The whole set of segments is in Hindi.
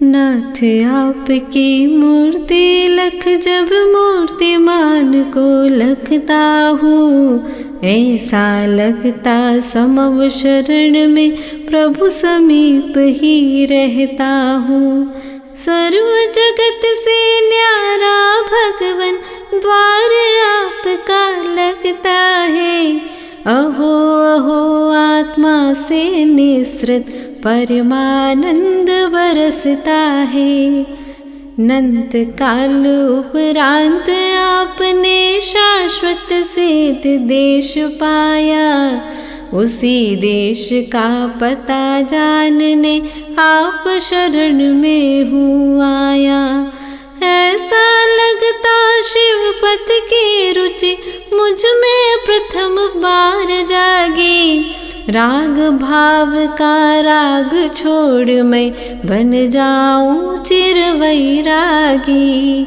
नाथ आपकी मूर्ति लख जब मूर्तिमान को लखता हूँ, ऐसा लगता समव शरण में प्रभु समीप ही रहता हूँ। सर्व जगत से न्यारा भगवन द्वार आपका लगता है। अहो अहो आत्मा से निसृत परमानंद बरसता है। नंत काल उपरांत आपने शाश्वत सिद्ध देश पाया, उसी देश का पता जानने आप शरण में हूँ आया। ऐसा लगता शिवपत की रुचि मुझ में प्रथम बार जागी। राग भाव का राग छोड़ मैं बन जाऊं चिर वैरागी।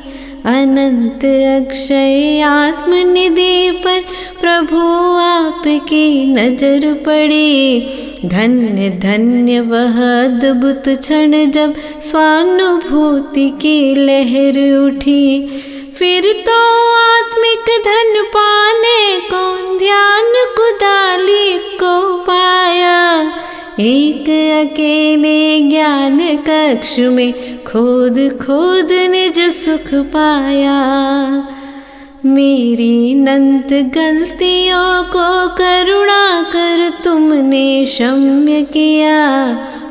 अनंत अक्षय आत्मनिधि पर प्रभु आपकी नजर पड़ी। धन्य धन्य वह अद्भुत क्षण जब स्वानुभूति की लहर उठी। फिर तो आत्मिक धन पाने को ध्यान कुदाली को पाया। एक अकेले ज्ञान कक्ष में खोद खोद निज सुख पाया। मेरी अनंत गलतियों को करुणा कर तुमने क्षम्य किया।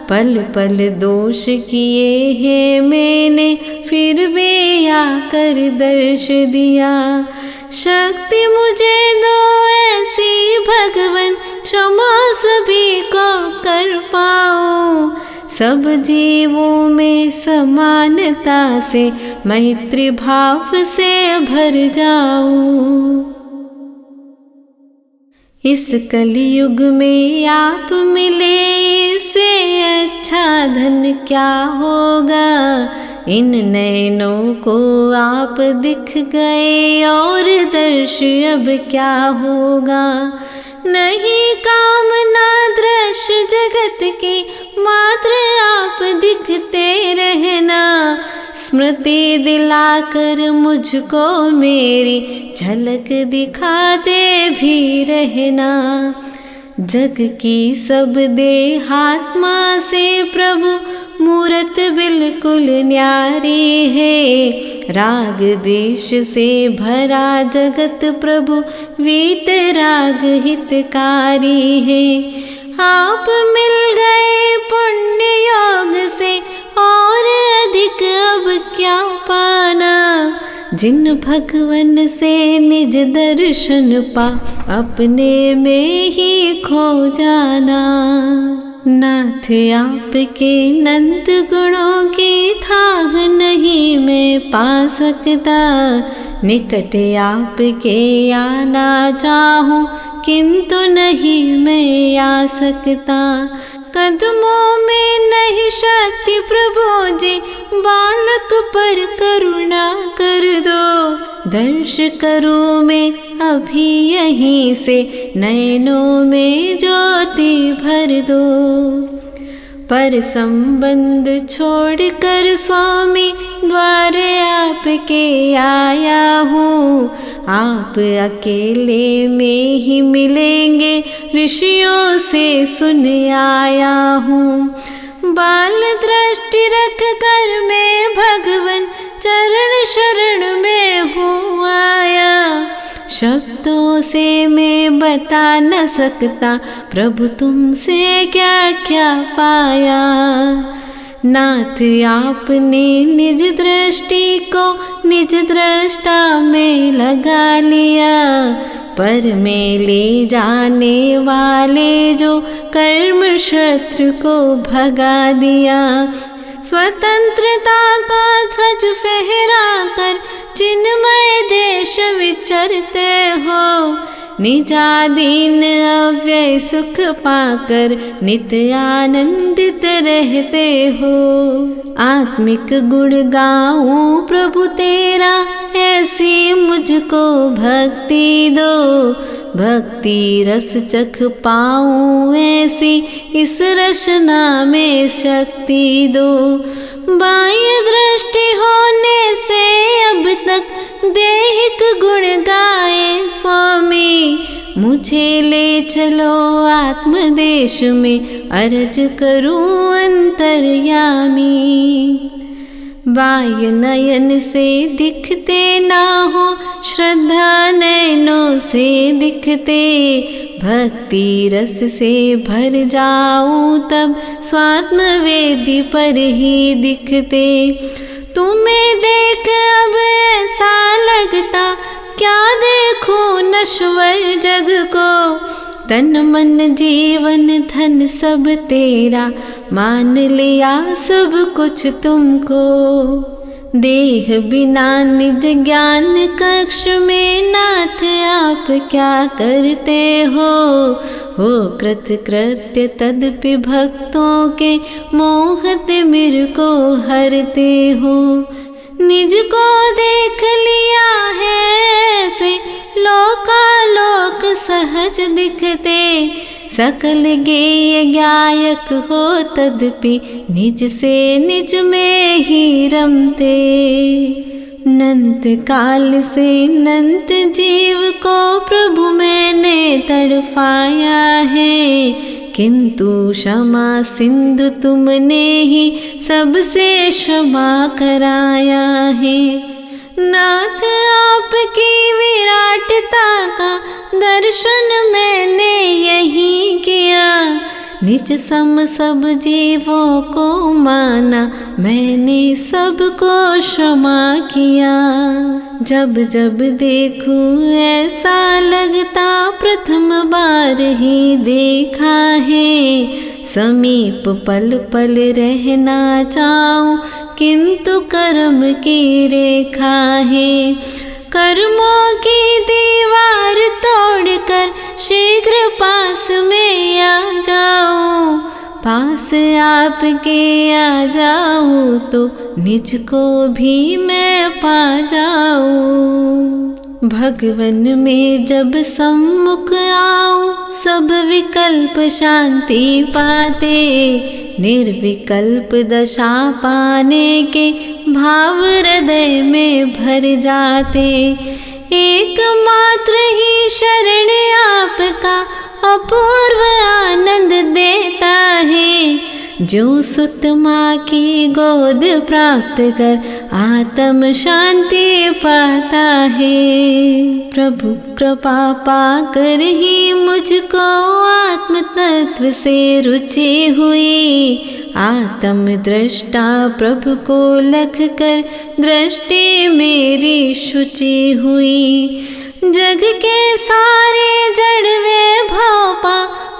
पल पल दोष किए हैं मैंने, फिर भी आकर दर्श दिया। शक्ति मुझे दो ऐसी भगवन, क्षमा सभी को कर पाऊं। सब जीवों में समानता से मैत्री भाव से भर जाऊं। इस कलयुग में आप मिले, इससे अच्छा धन क्या होगा। इन नैनों को आप दिख गए और दर्श अब क्या होगा। नहीं कामना दृश्य जगत की, मात्र आप दिखते रहना। स्मृति दिलाकर मुझको मेरी झलक दिखाते भी रहना। जग की सब देहात्मा से प्रभु मूरत बिल्कुल न्यारी है। राग द्वेष से भरा जगत प्रभु वीतराग हितकारी है। आप मिल गए पुण्य योग से, और अधिक अब क्या पाना। जिन भगवन से निज दर्शन पा, अपने में ही खो जाना। नाथ आपके अनंत गुणों की थाह नहीं मैं पा सकता। निकट आपके आना चाहूं, किंतु नहीं मैं आ सकता। कदमों में नहीं शक्ति प्रभु जी, बालक पर करुणा कर दो। दर्श करूं मैं अभी यहीं से, नैनों में ज्योति भर दो। पर संबंध छोड़कर स्वामी द्वार आपके आया हूँ। आप अकेले में ही मिलेंगे, ऋषियों से सुन आया हूँ। बाल दृष्टि रख कर मैं भगवन चरण शरण में हूँ आया। शब्दों से मैं बता न सकता, प्रभु तुमसे क्या क्या पाया। नाथ आपने निज दृष्टि को निज दृष्टा में लगा लिया। पर में ले जाने वाले जो कर्म शत्रु को भगा दिया। स्वतंत्रता का ध्वज फहरा कर चिन्मय देश विचरते हो। निजाधीन अव्यय सुख पाकर नित्य आनंदित रहते हो। आत्मिक गुण गाऊं प्रभु तेरा, ऐसी मुझको भक्ति दो। भक्ति रस चख पाऊं ऐसी, इस रचना में शक्ति दो। बाह्य दृष्टि होने से अब तक देहिक गुण गाए स्वामी। मुझे ले चलो आत्मदेश में, अर्ज करूं अंतर्यामी। बाह्य नयन से दिखते ना हो, श्रद्धा नयनों से दिखते। भक्ति रस से भर जाऊं तब स्वात्म वेदी पर ही दिखते। तुम्हें देख अब ऐसा लगता, क्या देखूं नश्वर जग को। तन मन जीवन धन सब तेरा, मान लिया सब कुछ तुमको। देह बिना निज ज्ञान कक्ष में नाथ आप क्या करते हो। कृत कृत्य तदपि भक्तों के, मोहत मिर को हरते हो। निज को देख लिया है ऐसे, लोकालोक सहज दिखते। सकल गेय गायक हो तदपि, निज से निज में ही रमते। नंत काल से नंत जीव को प्रभु मैंने तड़पाया है, किंतु क्षमा सिंधु तुमने ही सबसे क्षमा कराया है। नाथ आपकी विराटता का दर्शन मैंने यही किया। निज सम सब जीवों को माना, मैंने सबको क्षमा किया। जब जब देखूं ऐसा लगता, प्रथम बार ही देखा है। समीप पल पल रहना चाहूं, किंतु कर्म की रेखा है। कर्मों की दीवार तोड़कर शीघ्र पास में आ जाऊं। पास आपके आ जाऊं तो निज को भी मैं पा जाऊं। भगवन में जब सम्मुख आऊं, सब विकल्प शांति पाते। निर्विकल्प दशा पाने के भाव हृदय में भर जाते। एकमात्र ही शरण आपका अपूर्व आनंद देता है। जो सुत माँ की गोद प्राप्त कर आत्म शांति पाता है। प्रभु कृपा पाकर ही मुझको आत्म तत्व से रुचि हुई। आत्म दृष्टा प्रभु को लख कर दृष्टि मेरी शुचि हुई। जग के सारे जड़ वे भाव पा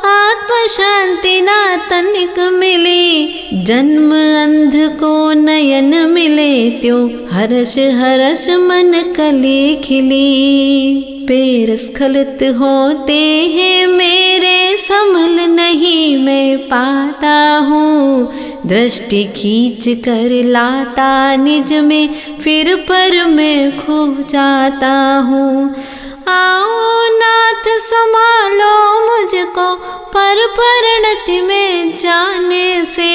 आत्म शांति ना तनिक मिली। जन्म अंध को नयन मिले त्यों हर्ष हर्ष मन कली खिली। पैर स्खलित होते हैं मेरे संभल नहीं मैं पाता हूँ। दृष्टि खींच कर लाता निज में फिर पर मैं खो जाता हूँ। आओ नाथ संभालो मुझको पर परिणति में जाने से।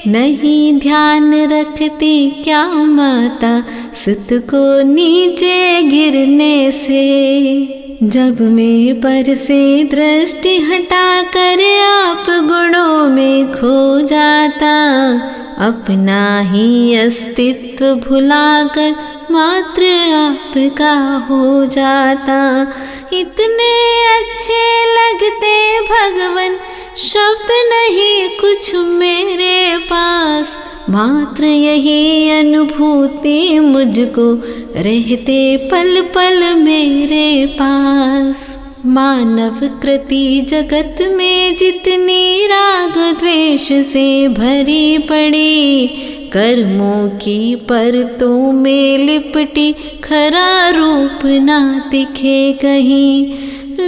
नहीं ध्यान रखती क्या माता सुत को नीचे गिरने से। जब मैं पर से दृष्टि हटा कर आप गुणों में खो जाता। अपना ही अस्तित्व भुलाकर मात्र आपका हो जाता। इतने अच्छे लगते भगवन शब्द नहीं कुछ मेरे पास। मात्र यही अनुभूति मुझको रहते पल पल मेरे पास। मानव कृति जगत में जितनी राग द्वेष से भरी पड़ी। कर्मों की परतों में लिपटी खरा रूप ना दिखे कहीं।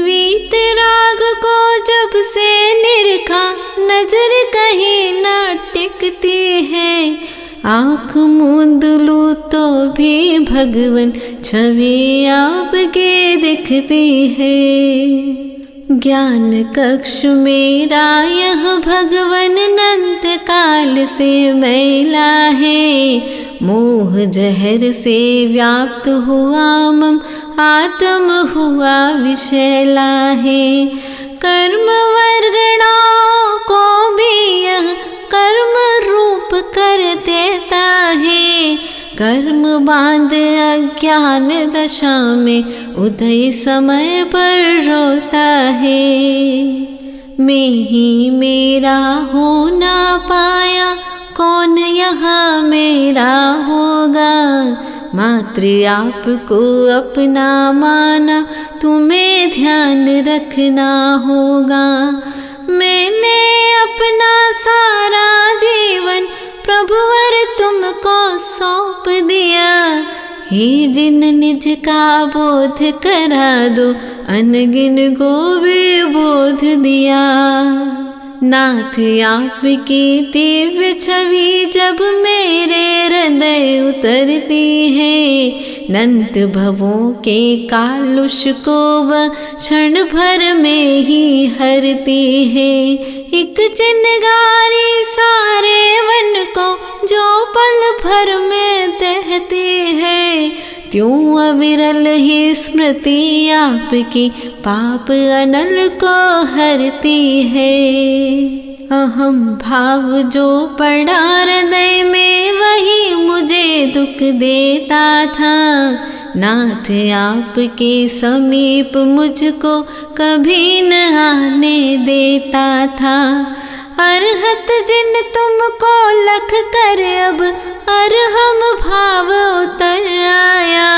वीतराग को जब से निरखा नजर कहीं ना टिकती है। आँख मूंद लूं तो भी भगवन छवि आपके दिखती है। ज्ञान कक्ष मेरा यह भगवन अनंत काल से मैला है, मोह जहर से व्याप्त हुआ मम आत्म हुआ विषैला है। कर्म वर्गणाओं को भी यह कर्म रूप कर देता है, कर्म बांध अज्ञान दशा में उदय समय पर रोता है। मैं ही मेरा हो ना पाया, कौन यहाँ मेरा होगा, मात्र आपको अपना माना तुम्हें ध्यान रखना होगा। मैंने अपना सारा जीवन प्रभुवर तुमको सौंप दिया, हे जिन निज का बोध करा दो, अनगिन को भी बोध दिया। नाथ आपकी दिव्य छवि जब मेरे हृदय उतरती है, अनंत भवों के कालुष को वह क्षण भर में ही हरती है। एक चिनगारी सारे वन को जो पल भर में दहती है, त्यों अविरल ही स्मृति आपकी पाप अनल को हरती है। अहम भाव जो पड़ा हृदय में वही मुझे दुख देता था, नाथ आपके समीप मुझको कभी न आने देता था। अरहत जिन तुमको लख कर अब अरहम भाव उतर आया,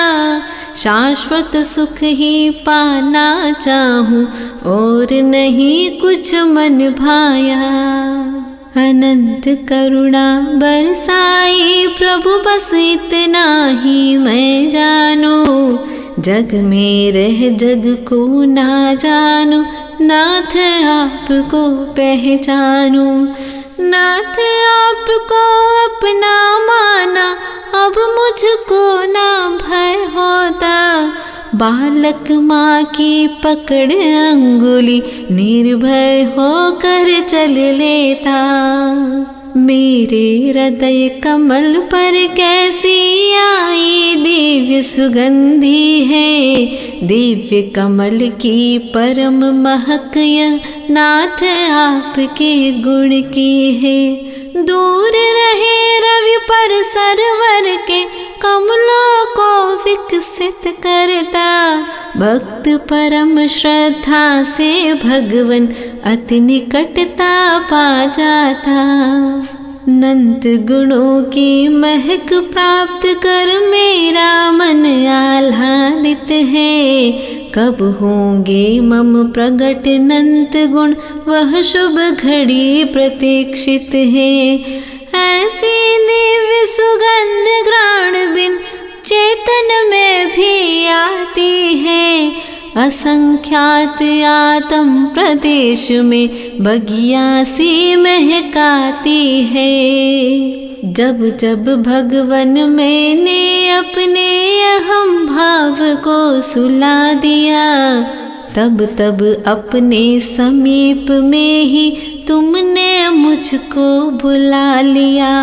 शाश्वत सुख ही पाना चाहूं और नहीं कुछ मन भाया। अनंत करुणा बरसाई प्रभु बस इतना ही मैं जानू, जग में रह जग को ना जानू, नाथ आपको पहचानू। नाथ आपको अपना माना अब मुझको ना भय होता, बालक माँ की पकड़ अंगुली निर्भय होकर चल लेता। मेरे हृदय कमल पर कैसी आई दिव्य सुगंधी है, दिव्य कमल की परम महक यह नाथ आपके गुण की है। दूर रहे रवि पर सरवर के कमलों को विकसित करता, भक्त परम श्रद्धा से भगवन अति निकटता पा जाता। अनंत गुणों की महक प्राप्त कर मेरा मन आह्लादित है, कब होंगे मम प्रगट अनंत गुण वह शुभ घड़ी प्रतीक्षित है। ऐसी दिव्य सुगंध घ्राण बिन चेतन में भी आती है, असंख्यात आत्म प्रदेश में बगिया सी महकाती है। जब जब भगवन मैंने अपने अहम भाव को सुला दिया, तब तब अपने समीप में ही तुमने मुझको बुला लिया।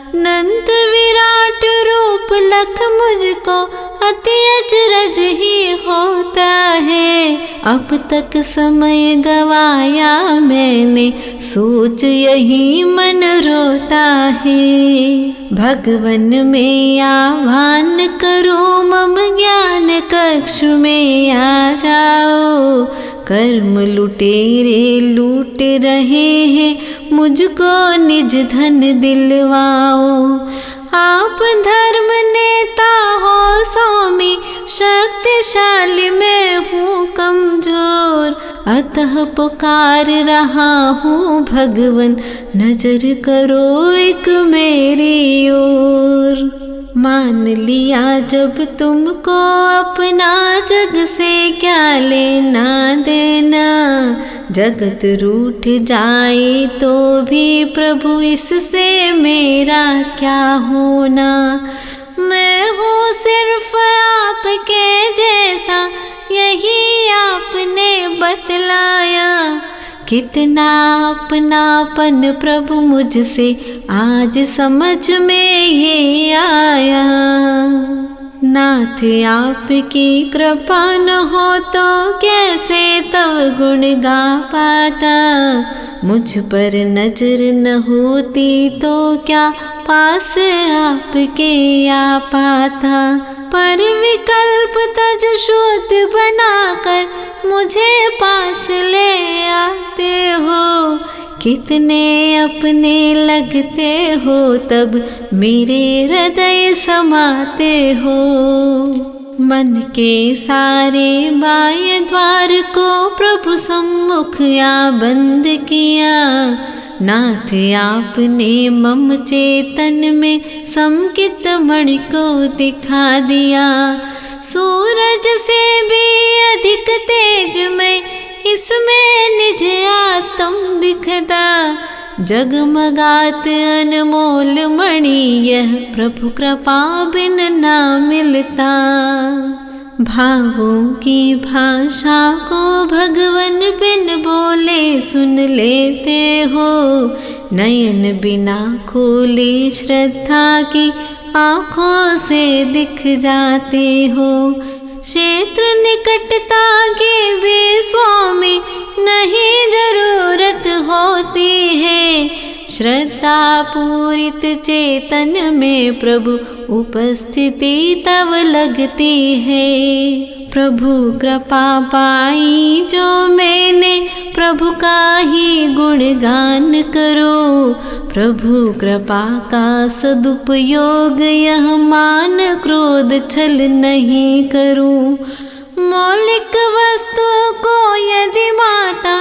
अनंत विराट रूप लख मुझको अति अचरज ही होता है, अब तक समय गवाया मैंने सोच यही मन रोता है। भगवन में आह्वान करो मम ज्ञान कक्ष में आ जाओ, कर्म लुटेरे लूट रहे हैं मुझको निज धन दिलवाओ। आप धर्म नेता हो स्वामी, शक्तिशाली मैं हूँ कमजोर, अतः पुकार रहा हूँ भगवन नजर करो एक मेरी ओर। मान लिया जब तुमको अपना जग से क्या लेना देना, जगत रूठ जाए तो भी प्रभु इससे मेरा क्या होना। मैं हूँ सिर्फ आपके जैसा, यही आप आपने बतलाया, कितना अपनापन प्रभु मुझसे आज समझ में ये आया। नाथ आपकी कृपा न हो तो कैसे तब गुण गा पाता, मुझ पर नजर न होती तो क्या पास आपके आ पाता। पर विकल्प तज शुद्ध बनाकर मुझे पास ले आते हो, कितने अपने लगते हो तब मेरे हृदय समाते हो। मन के सारे बाह्य द्वार को प्रभु सम्मुख या बंद किया, नाथ आपने मम चेतन में समकित मणि को दिखा दिया। सूरज से भी अधिक तेज में इसमें निज आत्म दिखता, जगमगात अनमोल मणि यह प्रभु कृपा बिन ना मिलता। भावों की भाषा को भगवन बिन बोले सुन लेते हो, नयन बिना खोले श्रद्धा की आँखों से दिख जाते हो। क्षेत्र निकटता की भी स्वामी नहीं जरूरत होती है, श्रद्धा पूरित चेतन में प्रभु उपस्थिति तब लगती है। प्रभु कृपा पाई जो मैंने प्रभु का ही गुणगान करो, प्रभु कृपा का सदुपयोग यह मान क्रोध छल नहीं करूं। मौलिक वस्तु को यदि माता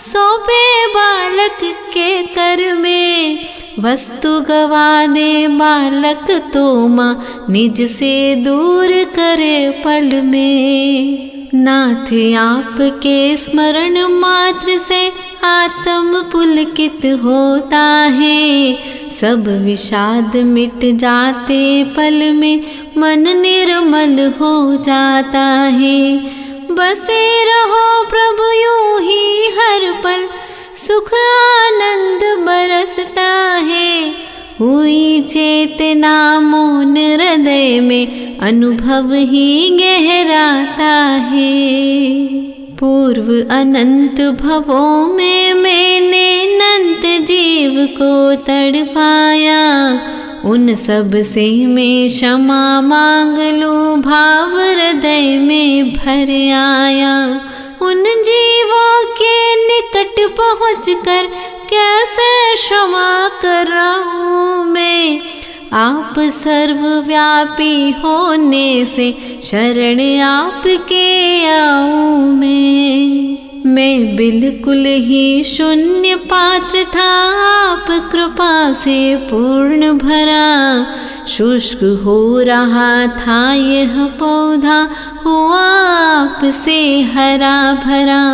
सौंपे बालक के कर में, वस्तु गवा दे बालक तो माँ निज से दूर करे पल में। नाथ आपके स्मरण मात्र से आत्म पुलकित होता है, सब विषाद मिट जाते पल में मन निर्मल हो जाता है। बसे रहो प्रभु यूं ही हर पल, सुख आनंद बरसता है। हुई चेतना मौन हृदय में अनुभव ही गहराता है। पूर्व अनंत भवों में मैंने अनंत जीव को तड़पाया, उन सब से मैं क्षमा मांग लूं भाव हृदय में भर आया। उन जीवों के निकट पहुँचकर कैसे क्षमा कराऊं मैं, आप सर्वव्यापी होने से शरण आपके आऊं मैं बिल्कुल ही शून्य पात्र था, आप कृपा से पूर्ण भरा। शुष्क हो रहा था यह पौधा, हुआ आपसे हरा भरा।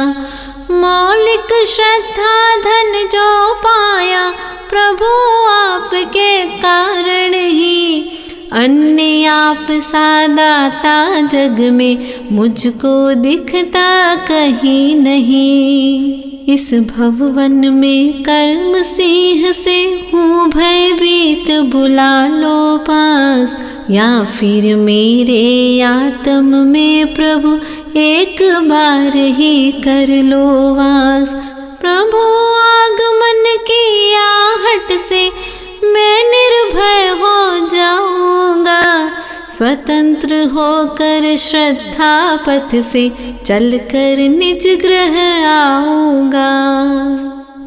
मौलिक श्रद्धा धन जो पाया प्रभु आपके कारण ही, अन्य आप सादाता जग में मुझको दिखता कहीं नहीं। इस भवन में कर्म सिंह से हूँ भयभीत, बुला लो पास, या फिर मेरे आत्म में प्रभु एक बार ही कर लो वास। प्रभु आगमन की आहट से मैं निर्भय हो जाऊंगा, स्वतंत्र होकर श्रद्धा पथ से चलकर निज गृह आऊंगा।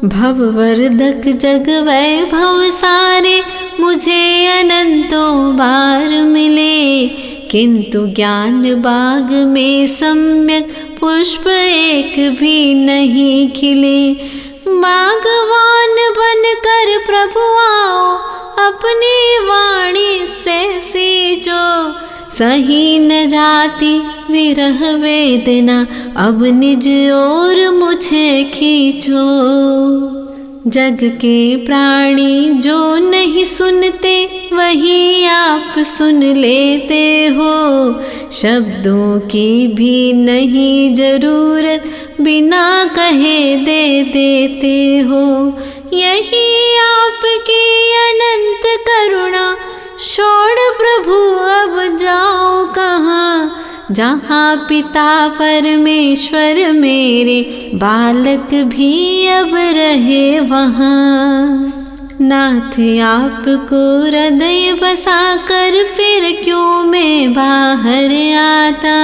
भववर्धक जग वैभव सारे मुझे अनंतों बार मिले, किंतु ज्ञान बाग में सम्यक पुष्प एक भी नहीं खिले। बागवान बनकर प्रभु आओ, अपनी वाणी से सींचो, सही न जाती विरह वेदना, अब निज ओर मुझे खींचो। जग के प्राणी जो नहीं सुनते वही आ आप सुन लेते हो, शब्दों की भी नहीं जरूरत, बिना कहे दे देते हो। यही आपकी अनंत करुणा, छोड़ प्रभु अब जाओ कहाँ, जहाँ पिता परमेश्वर मेरे बालक भी अब रहे वहाँ। नाथ आपको हृदय बसा कर फिर क्यों मैं बाहर आता,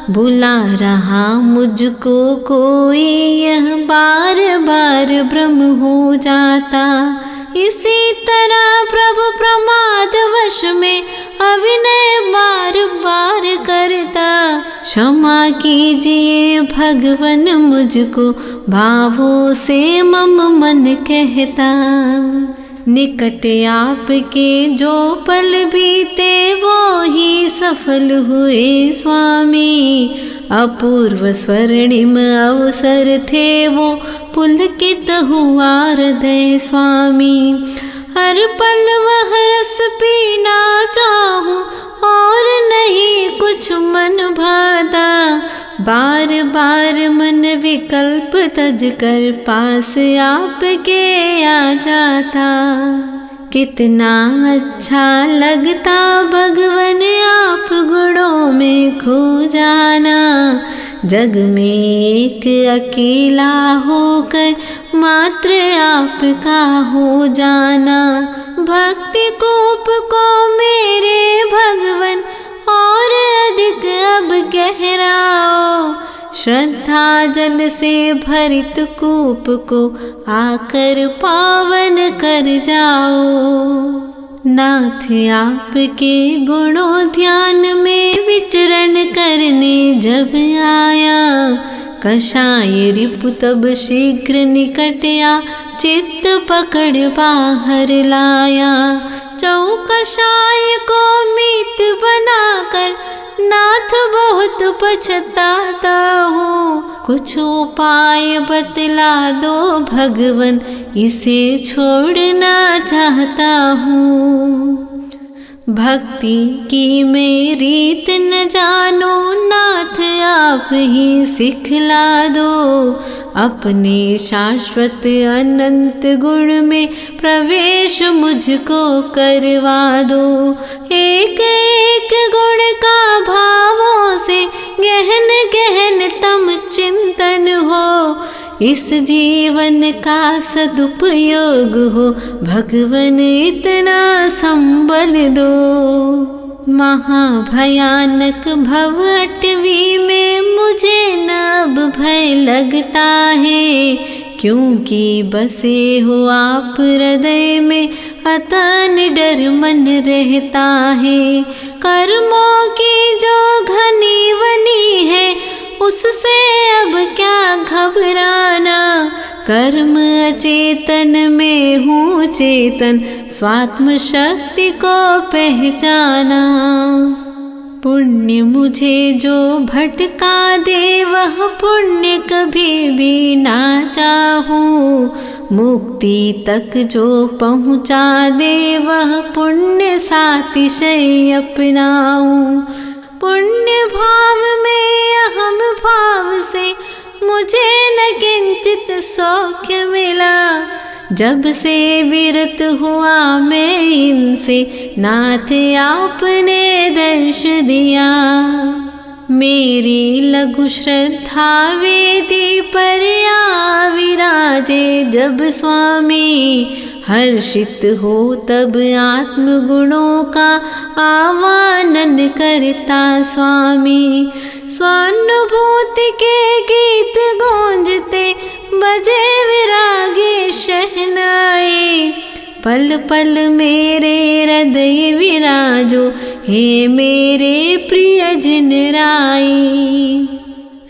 बुला रहा मुझको कोई, यह बार बार भ्रम हो जाता। इसी तरह प्रभु प्रमाद वश में अभिनय बार बार करता, क्षमा कीजिए भगवन मुझको भावों से मम मन कहता। निकट आपके जो पल बीते वो ही सफल हुए स्वामी, अपूर्व स्वर्णिम अवसर थे वो, पुलकित हुआ हृदय स्वामी। हर पल वह रस पीना चाहूं और नहीं कुछ मन भाता, बार बार मन विकल्प तज कर पास आपके आ जाता। कितना अच्छा लगता भगवन आप गुणों में खो जाना, जग में एक अकेला होकर मात्र आपका हो जाना। भक्ति कूप को मेरे भगवन और अधिक अब गहराओ, श्रद्धा जल से भरित कूप को आकर पावन कर जाओ। नाथ आपके गुणों ध्यान में विचरण करने जब आया, कषाय रिपु तब शीघ्र निकट आ, चित्त पकड़ बाहर लाया। चौकषाय को मीत बनाकर नाथ बहुत पछताता हूँ, कुछ उपाय बतला दो भगवन, इसे छोड़ना चाहता हूँ। भक्ति की मैं रीत न जानो, नाथ आप ही सिखला दो, अपने शाश्वत अनंत गुण में प्रवेश मुझको करवा दो। एक एक गुण का भावों से गहन गहन तम चिंतन हो, इस जीवन का सदुपयोग हो, भगवन इतना संबल दो। महाभयानक भवटवी में मुझे न अब भय लगता है, क्योंकि बसे हो आप हृदय में, अतः निडर मन रहता है। कर्मों की जो घनी वनी है, उससे अब क्या घबराना, कर्म अचेतन में हूँ चेतन, स्वात्म शक्ति को पहचाना। पुण्य मुझे जो भटका दे, वह पुण्य कभी भी ना चाहूँ, मुक्ति तक जो पहुँचा दे, वह पुण्य सातिशय अपनाऊँ। पुण्य भाव में अहम भाव से मुझे न किंचित सौख्य मिला, जब से विरत हुआ मैं इनसे, नाथ आपने दर्श दिया। मेरी लघु श्रद्धा वेदी पर आ विराजे जब स्वामी, हर्षित हो तब आत्म गुणों का आवाहन करता स्वामी। स्वानुभूति के गीत गूंजते बजे विरागी शहनाई, पल पल मेरे हृदय विराजो, हे मेरे प्रिय जिन राई।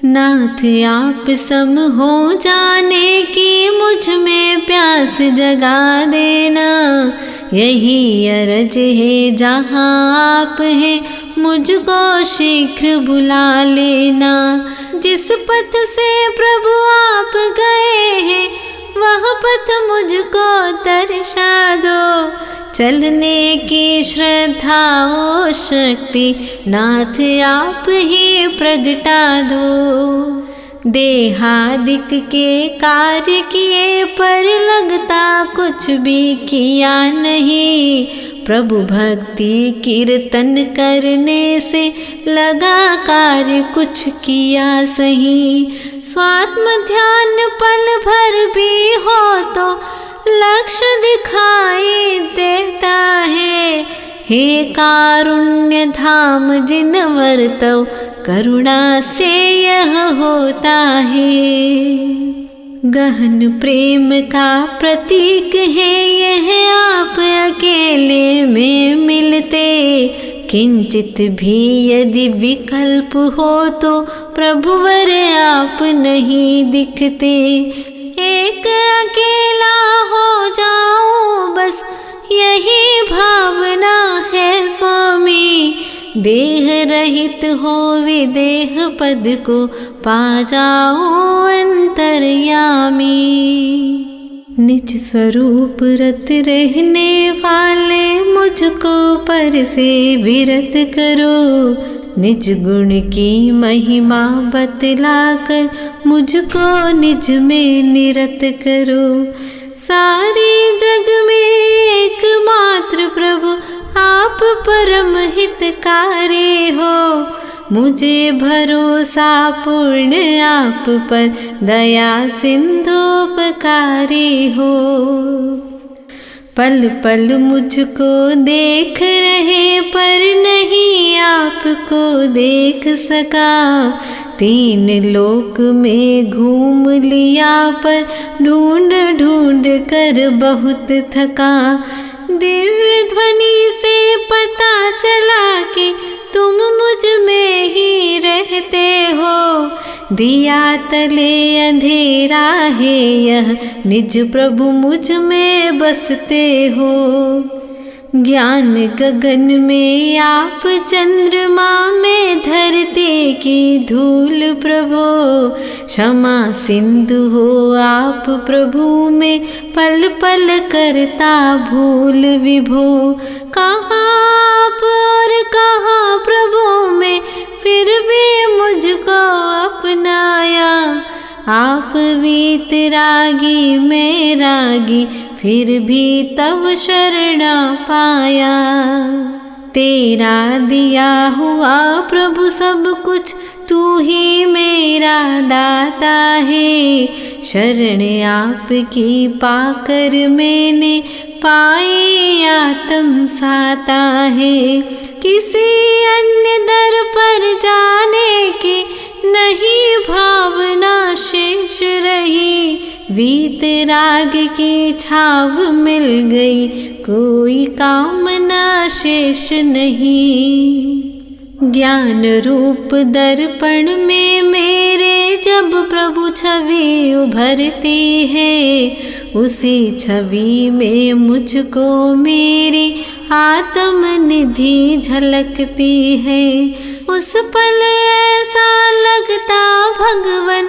नाथ आप सम हो जाने की मुझ में प्यास जगा देना, यही अरज है जहाँ आप है, मुझको शीघ्र बुला लेना। जिस पथ से प्रभु आप गए हैं, वह पथ मुझको दर्शा दो, चलने की श्रद्धा और शक्ति नाथ आप ही प्रगटा दो। देहादिक के कार्य किए पर लगता कुछ भी किया नहीं, प्रभु भक्ति कीर्तन करने से लगा कार्य कुछ किया सही। स्वात्म ध्यान पल भर भी हो तो लक्ष्य दिखाई देता है। हे कारुण्य धाम जिन वर्तव करुणा से यह होता है। गहन प्रेम का प्रतीक है यह आप अकेले में मिलते, किंचित भी यदि विकल्प हो तो प्रभुवर आप नहीं दिखते। एक अकेला हो जाऊं बस यही भावना है स्वामी, देह रहित हो विदेह पद को पा जाओ अंतर्यामी। निज स्वरूप रत रहने वाले मुझको पर से विरत करो, निज गुण की महिमा बतलाकर मुझको निज में निरत करो। सारे जग में एकमात्र प्रभु आप परम हितकारी हो, मुझे भरोसा पूर्ण आप पर दया सिंधुपकारी हो। पल पल मुझको देख रहे पर नहीं आपको देख सका, तीन लोक में घूम लिया पर ढूंढ ढूंढ कर बहुत थका। दिव्य ध्वनि से पता चला कि तुम मुझ में ही रहते हो, दिया तले अंधेरा है यह निज प्रभु मुझ में बसते हो। ज्ञान गगन में आप चंद्रमा में धरती की धूल प्रभु, क्षमा सिंधु हो आप प्रभु में पल पल करता भूल विभो। कहाँ आप और कहाँ प्रभु में फिर भी मुझको अपनाया, आप वीतरागी में रागी फिर भी तब शरणा पाया। तेरा दिया हुआ प्रभु सब कुछ तू ही मेरा दाता है, शरण आपकी पाकर मैंने पाई आत्म साता है। किसी अन्य दर पर जाने की नहीं भावना शेष रही, वीतराग की छाव मिल गई कोई कामना शेष नहीं। ज्ञान रूप दर्पण में मेरे जब प्रभु छवि उभरती है, उसी छवि में मुझको मेरी आत्म निधि झलकती है। उस पल ऐसा लगता भगवन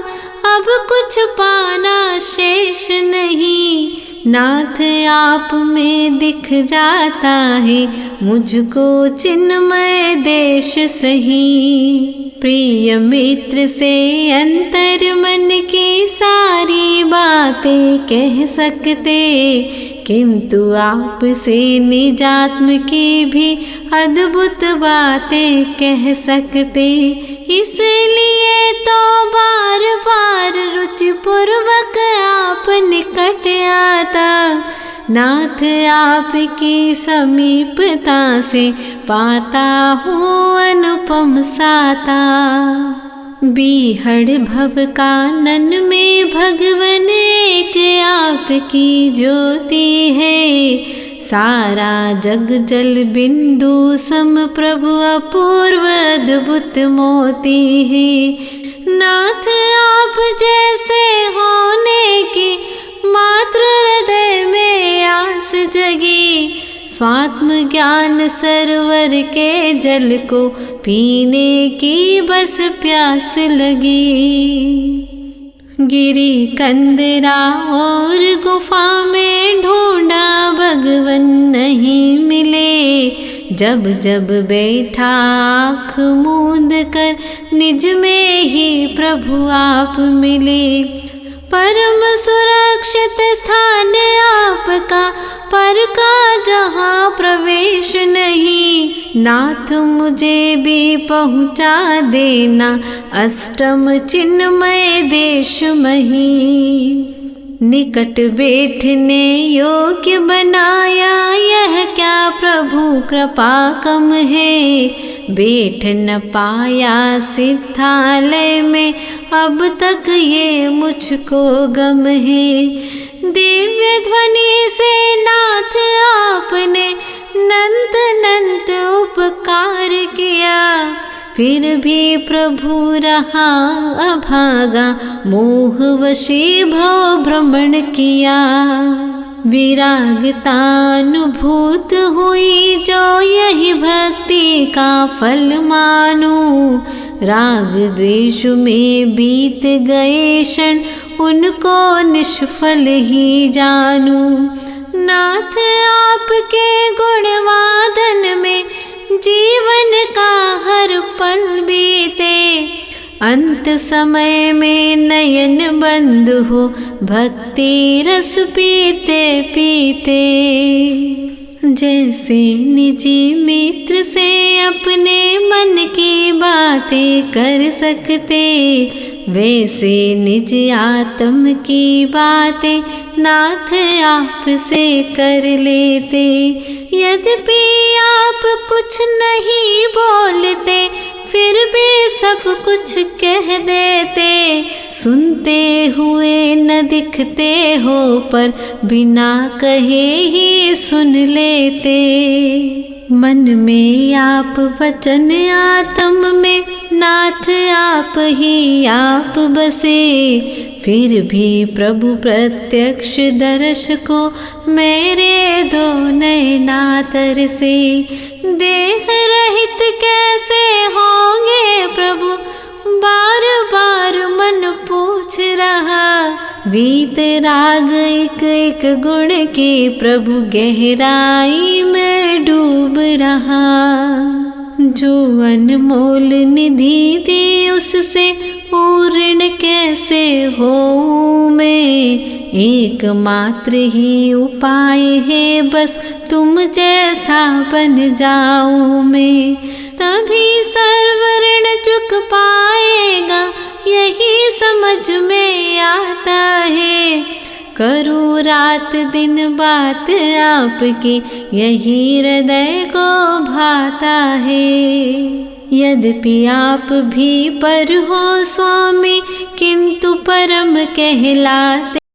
अब कुछ पाना शेष नहीं, नाथ आप में दिख जाता है मुझको चिन्मय देश सही। प्रिय मित्र से अंतर मन की सारी बातें कह सकते, किंतु आप से निजात्म की भी अद्भुत बातें कह सकते। इसलिए तो बार बार रुचि पूर्वक आप निकट आता, नाथ आपकी समीपता से पाता हूँ अनुपम साता। बीहड़ भव कानन में भगवन एक आपकी ज्योति है, सारा जग जल बिंदु सम प्रभु अपूर्व अद्भुत मोती है। नाथ आप जैसे होने की मात्र हृदय में आस जगी, स्वात्म ज्ञान सरोवर के जल को पीने की बस प्यास लगी। गिरी कंदरा और गुफा में ढूंढा भगवन नहीं मिले। जब जब बैठा आँख मूंद कर निज में ही प्रभु आप मिले। परम सुरक्षित स्थान आपका, पर का जहाँ प्रवेश नहीं। नाथ मुझे भी पहुँचा देना अष्टम चिन्मय देश मही। निकट बैठने योग्य बनाया, यह क्या प्रभु कृपा कम है। बैठ न पाया सिद्धालय में, अब तक ये मुझको गम है। दिव्य ध्वनि से नाथ आपने नंत नंत उपकार किया। फिर भी प्रभु रहा अभागा, मोहवशी भव भ्रमण किया। विरागतानुभूत हुई जो यही भक्ति का फल मानूं। राग द्वेष में बीत गए क्षण, उनको निष्फल ही जानूं। नाथ आपके गुणवादन में जीवन का हर पल बीते। अंत समय में नयन बंद हो, भक्ति रस पीते पीते। जैसे निजी मित्र से अपने मन की बातें कर सकते, वैसे निज आत्म की बातें नाथ आप से कर लेते। यद्यपि आप कुछ नहीं बोलते, फिर भी सब कुछ कह देते। सुनते हुए न दिखते हो, पर बिना कहे ही सुन लेते। मन में आप वचन आत्म में, नाथ आप ही आप बसे। फिर भी प्रभु प्रत्यक्ष दर्श को मेरे दो नैना तरसे। देह रहित कैसे होंगे प्रभु, बार बार मन पूछ रहा। वीतराग एक एक गुण के प्रभु गहराई में डूब रहा। जो अनमोल निधि दी उससे पूर्ण कैसे हो मैं। एकमात्र ही उपाय है बस, तुम जैसा बन जाऊं मैं। तभी सर्व ऋण चुक पाएगा, यही समझ में आता है। करूँ रात दिन बात आपकी, यही हृदय को भाता है। यद्यपि आप भी पर हो स्वामी, किंतु परम कहलाते।